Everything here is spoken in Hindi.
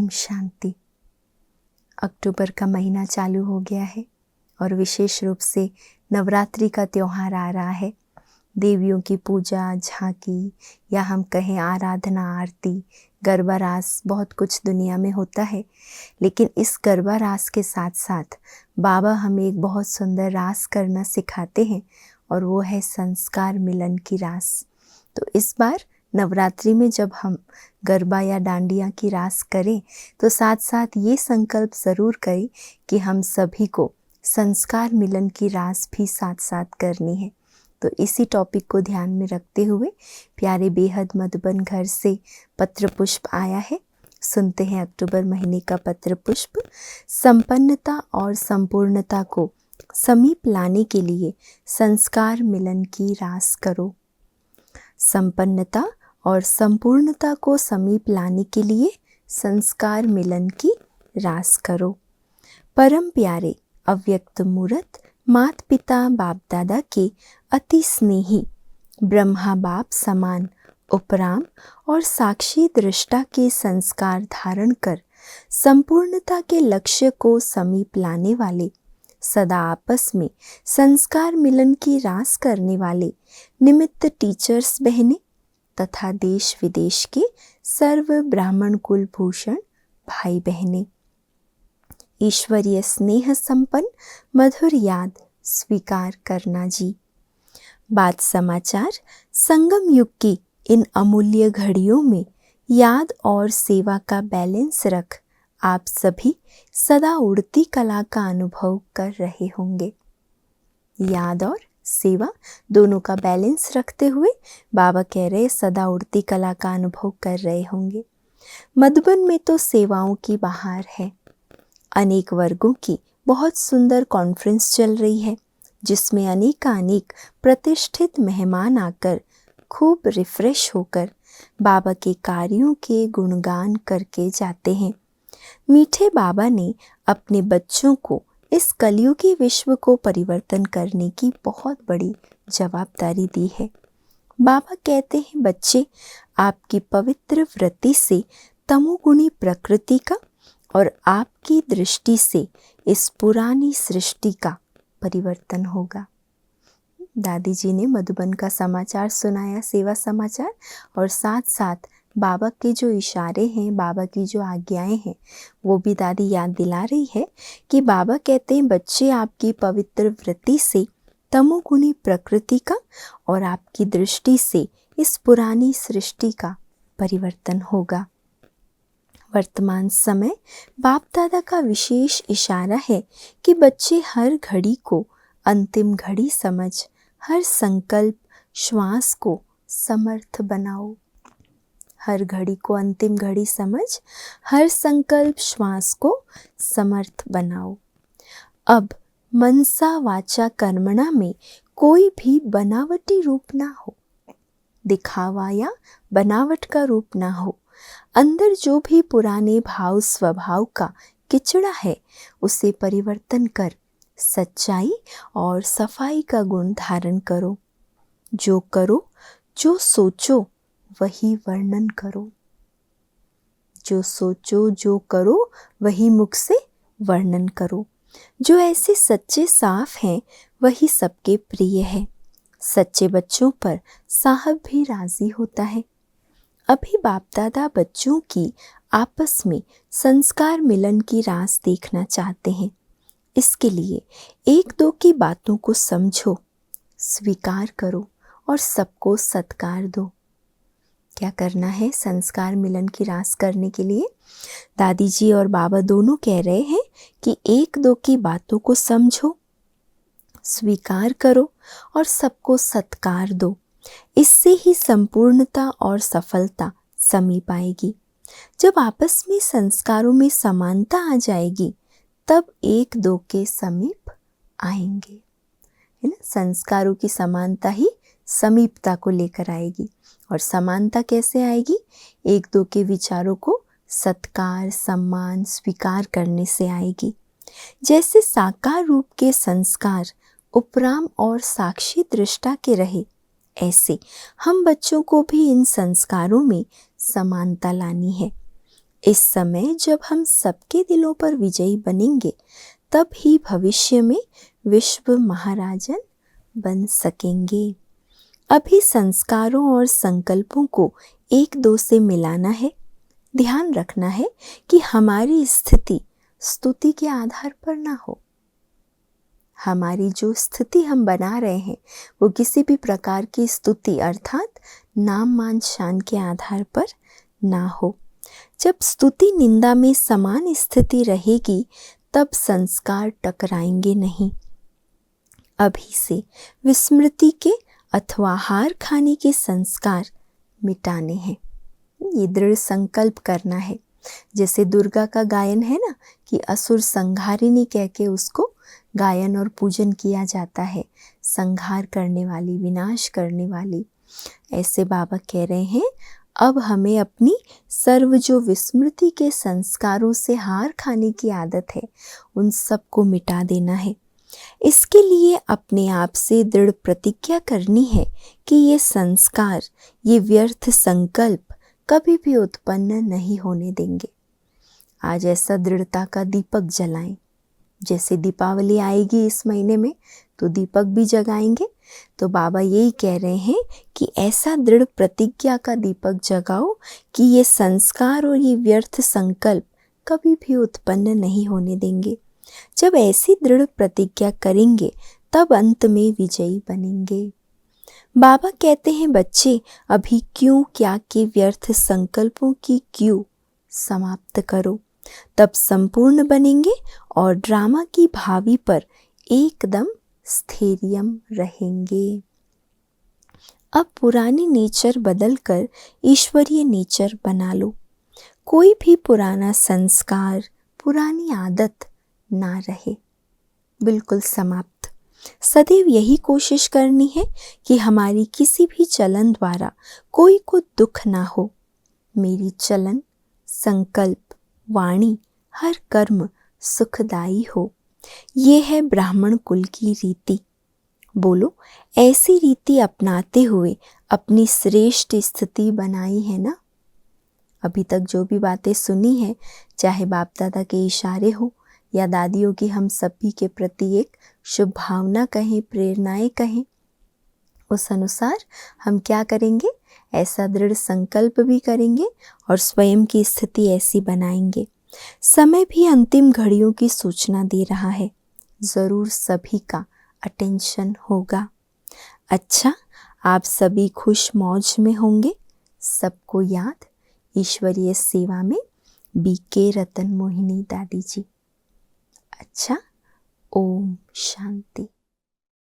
ओम शांति। अक्टूबर का महीना चालू हो गया है और विशेष रूप से नवरात्रि का त्यौहार आ रहा है। देवियों की पूजा, झांकी या हम कहें आराधना, आरती, गरबा रास, बहुत कुछ दुनिया में होता है। लेकिन इस गरबा रास के साथ साथ बाबा हमें एक बहुत सुंदर रास करना सिखाते हैं और वो है संस्कार मिलन की रास। तो इस बार नवरात्रि में जब हम गरबा या डांडिया की रास करें तो साथ साथ ये संकल्प ज़रूर करें कि हम सभी को संस्कार मिलन की रास भी साथ साथ करनी है। तो इसी टॉपिक को ध्यान में रखते हुए प्यारे बेहद मधुबन घर से पत्र पुष्प आया है। सुनते हैं अक्टूबर महीने का पत्र पुष्प। संपन्नता और संपूर्णता को समीप लाने के लिए संस्कार मिलन की रास करो। संपन्नता और संपूर्णता को समीप लाने के लिए संस्कार मिलन की रास करो। परम प्यारे अव्यक्त मूर्त मात पिता बाप दादा के अति स्नेही ब्रह्मा बाप समान उपराम और साक्षी दृष्टा के संस्कार धारण कर संपूर्णता के लक्ष्य को समीप लाने वाले, सदा आपस में संस्कार मिलन की रास करने वाले निमित्त टीचर्स बहनें तथा देश विदेश के सर्व ब्राह्मण कुल भूषण भाई बहनें, ईश्वरीय स्नेह संपन्न मधुर याद स्वीकार करना जी। बात समाचार, संगम युग की इन अमूल्य घड़ियों में याद और सेवा का बैलेंस रख आप सभी सदा उड़ती कला का अनुभव कर रहे होंगे। याद और सेवा दोनों का बैलेंस रखते हुए बाबा कह रहे सदा उड़ती कला का अनुभव कर रहे होंगे। मधुबन में तो सेवाओं की बहार है। अनेक वर्गों की बहुत सुंदर कॉन्फ्रेंस चल रही है जिसमें अनेक प्रतिष्ठित मेहमान आकर खूब रिफ्रेश होकर बाबा के कार्यों के गुणगान करके जाते हैं। मीठे बाबा ने अपने बच्चों को इस कलयुगी विश्व को परिवर्तन करने की बहुत बड़ी जवाबदारी दी है। बाबा कहते हैं, बच्चे, आपकी पवित्र वृत्ति से तमोगुणी प्रकृति का और आपकी दृष्टि से इस पुरानी सृष्टि का परिवर्तन होगा। दादी जी ने मधुबन का समाचार सुनाया, सेवा समाचार, और साथ साथ बाबा के जो इशारे हैं, बाबा की जो आज्ञाएं हैं, वो भी दादी याद दिला रही है कि बाबा कहते हैं, बच्चे, आपकी पवित्र वृत्ति से तमोगुणी प्रकृति का और आपकी दृष्टि से इस पुरानी सृष्टि का परिवर्तन होगा। वर्तमान समय बाप दादा का विशेष इशारा है कि बच्चे हर घड़ी को अंतिम घड़ी समझ हर संकल्प श्वास को समर्थ बनाओ। हर घड़ी को अंतिम घड़ी समझ हर संकल्प श्वास को समर्थ बनाओ। अब मनसा वाचा कर्मणा में कोई भी बनावटी रूप ना हो, दिखावा या बनावट का रूप ना हो। अंदर जो भी पुराने भाव स्वभाव का किचड़ा है उसे परिवर्तन कर सच्चाई और सफाई का गुण धारण करो। जो करो, जो सोचो वही वर्णन करो। जो सोचो, जो करो वही मुख से वर्णन करो। जो ऐसे सच्चे साफ हैं वही सबके प्रिय है। सच्चे बच्चों पर साहब भी राजी होता है। अभी बाप दादा बच्चों की आपस में संस्कार मिलन की रास देखना चाहते हैं। इसके लिए एक दो की बातों को समझो, स्वीकार करो और सबको सत्कार दो। क्या करना है संस्कार मिलन की रास करने के लिए? दादी जी और बाबा दोनों कह रहे हैं कि एक दो की बातों को समझो, स्वीकार करो और सबको सत्कार दो। इससे ही संपूर्णता और सफलता समीप आएगी। जब आपस में संस्कारों में समानता आ जाएगी तब एक दो के समीप आएंगे, है ना। संस्कारों की समानता ही समीपता को लेकर आएगी। और समानता कैसे आएगी? एक दो के विचारों को सत्कार, सम्मान, स्वीकार करने से आएगी। जैसे साकार रूप के संस्कार उपराम और साक्षी दृष्टा के रहे, ऐसे हम बच्चों को भी इन संस्कारों में समानता लानी है। इस समय जब हम सबके दिलों पर विजयी बनेंगे तब ही भविष्य में विश्व महाराजन बन सकेंगे। अभी संस्कारों और संकल्पों को एक दो से मिलाना है। ध्यान रखना है कि हमारी स्थिति स्तुति के आधार पर ना हो। हमारी जो स्थिति हम बना रहे हैं वो किसी भी प्रकार की स्तुति अर्थात नाम मान शान के आधार पर ना हो। जब स्तुति निंदा में समान स्थिति रहेगी तब संस्कार टकराएंगे नहीं। अभी से विस्मृति के अथवा हार खाने के संस्कार मिटाने हैं। ये दृढ़ संकल्प करना है। जैसे दुर्गा का गायन है ना कि असुर संहारिणी कह के उसको गायन और पूजन किया जाता है, संहार करने वाली, विनाश करने वाली। ऐसे बाबा कह रहे हैं अब हमें अपनी सर्व जो विस्मृति के संस्कारों से हार खाने की आदत है उन सबको मिटा देना है। इसके लिए अपने आप से दृढ़ प्रतिज्ञा करनी है कि ये संस्कार, ये व्यर्थ संकल्प कभी भी उत्पन्न नहीं होने देंगे। आज ऐसा दृढ़ता का दीपक जलाएं। जैसे दीपावली आएगी इस महीने में तो दीपक भी जगाएंगे। तो बाबा यही कह रहे हैं कि ऐसा दृढ़ प्रतिज्ञा का दीपक जगाओ कि ये संस्कार और ये व्यर्थ संकल्प कभी भी उत्पन्न नहीं होने देंगे। जब ऐसी दृढ़ प्रतिज्ञा करेंगे तब अंत में विजयी बनेंगे। बाबा कहते हैं बच्चे अभी क्यों क्या के व्यर्थ संकल्पों की क्यों समाप्त करो, तब संपूर्ण बनेंगे और ड्रामा की भावी पर एकदम स्थैर्यम रहेंगे। अब पुरानी नेचर बदलकर ईश्वरीय नेचर बना लो। कोई भी पुराना संस्कार, पुरानी आदत ना रहे, बिल्कुल समाप्त। सदैव यही कोशिश करनी है कि हमारी किसी भी चलन द्वारा कोई को दुख ना हो। मेरी चलन, संकल्प, वाणी, हर कर्म सुखदायी हो। ये है ब्राह्मण कुल की रीति। बोलो, ऐसी रीति अपनाते हुए अपनी श्रेष्ठ स्थिति बनाई है ना। अभी तक जो भी बातें सुनी है, चाहे बाप दादा के इशारे हो या दादियों की हम सभी के प्रति एक शुभ भावना कहें, प्रेरणाएं कहें, उस अनुसार हम क्या करेंगे, ऐसा दृढ़ संकल्प भी करेंगे और स्वयं की स्थिति ऐसी बनाएंगे। समय भी अंतिम घड़ियों की सूचना दे रहा है। ज़रूर सभी का अटेंशन होगा। अच्छा, आप सभी खुश मौज में होंगे। सबको याद ईश्वरीय सेवा में बीके रतन मोहिनी दादी जी। अच्छा, ओम शांति।